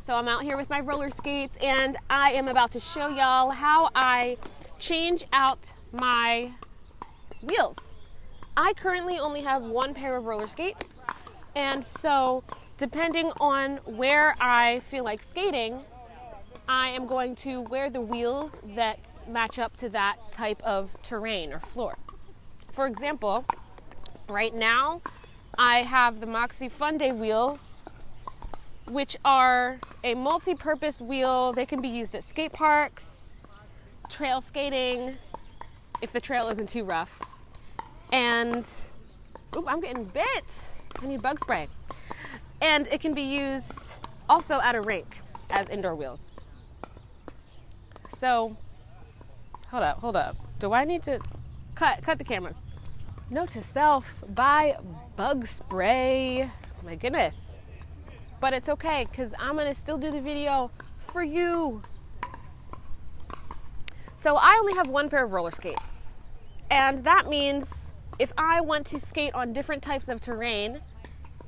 So I'm out here with my roller skates and I am about to show y'all how I change out my wheels. I currently only have one pair of roller skates, and so depending on where I feel like skating, I am going to wear the wheels that match up to that type of terrain or floor. For example, right now I have the Moxi Fundae wheels, which are a multi-purpose wheel. They can be used at skate parks, trail skating, if the trail isn't too rough. And, oop, I'm getting bit. I need bug spray. And it can be used also at a rink as indoor wheels. So, hold up. Do I need to cut the cameras? Note to self, buy bug spray. My goodness. But it's okay, because I'm going to still do the video for you. So I only have one pair of roller skates. And that means if I want to skate on different types of terrain,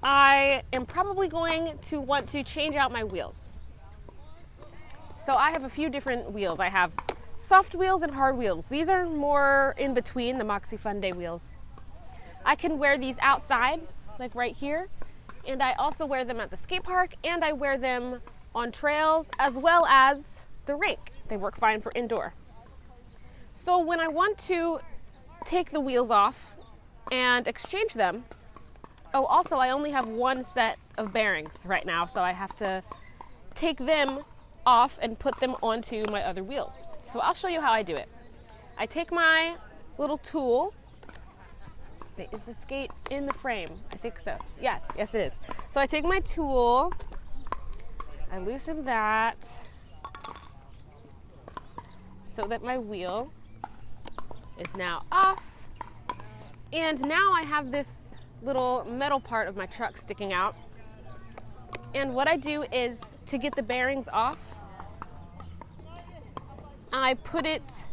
I am probably going to want to change out my wheels. So I have a few different wheels. I have soft wheels and hard wheels. These are more in between the Moxi Fundae wheels. I can wear these outside, like right here. And I also wear them at the skate park, and I wear them on trails as well as the rink. They work fine for indoor. So when I want to take the wheels off and exchange them, also I only have one set of bearings right now, so I have to take them off and put them onto my other wheels. So I'll show you how I do it. I take my little tool. Wait, is the skate in the frame? I think so. Yes, it is. So I take my tool, I loosen that so that my wheel is now off. And now I have this little metal part of my truck sticking out. And what I do is, to get the bearings off, I put it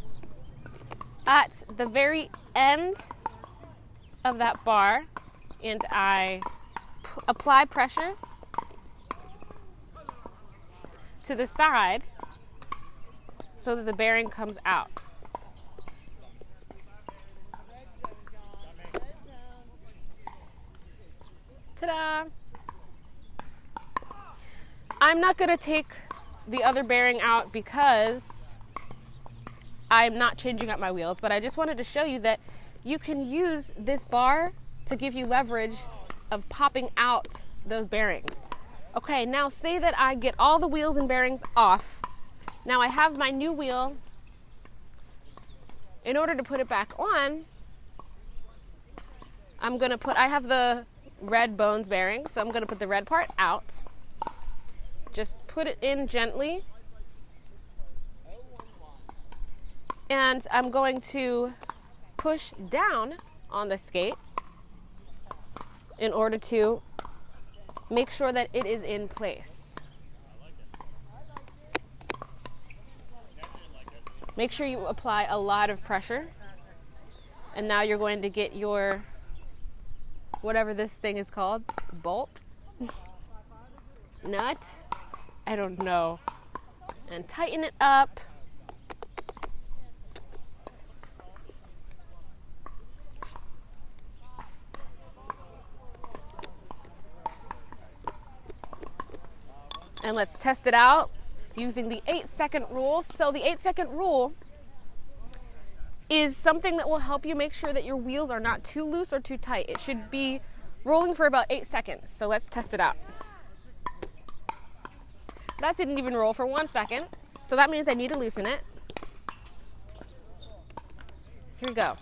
at the very end of that bar, and I apply pressure to the side so that the bearing comes out. Ta-da! I'm not going to take the other bearing out because I'm not changing up my wheels, but I just wanted to show you that you can use this bar to give you leverage of popping out those bearings. Okay, now say that I get all the wheels and bearings off. Now I have my new wheel. In order to put it back on, I have the red bones bearing, so I'm going to put the red part out. Just put it in gently. And I'm going to push down on the skate in order to make sure that it is in place. Make sure you apply a lot of pressure. And now you're going to get your, whatever this thing is called, bolt, nut, I don't know, and tighten it up. And let's test it out using the 8-second rule. So the 8-second rule is something that will help you make sure that your wheels are not too loose or too tight. It should be rolling for about 8 seconds. So let's test it out. That didn't even roll for 1 second. So that means I need to loosen it. Here we go.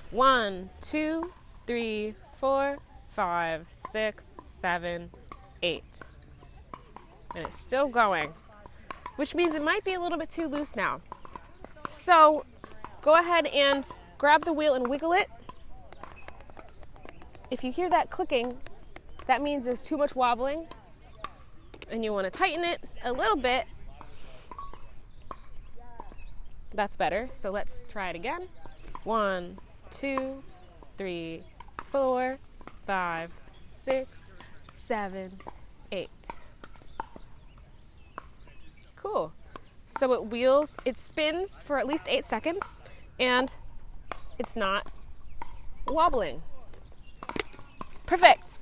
1, 2, 3, 4, 5, 6, 7, 8. And it's still going, which means it might be a little bit too loose now. So go ahead and grab the wheel and wiggle it. If you hear that clicking, that means there's too much wobbling and you want to tighten it a little bit. That's better. So let's try it again. 1, 2, 3, 4, 5, 6, 7, 8. so it spins for at least 8 seconds and it's not wobbling. Perfect.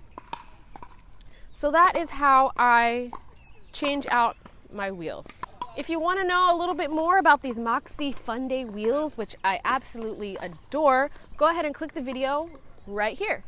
So that is how I change out my wheels. If you want to know a little bit more about these Moxi Fundae wheels, which I absolutely adore, go ahead and click the video right here.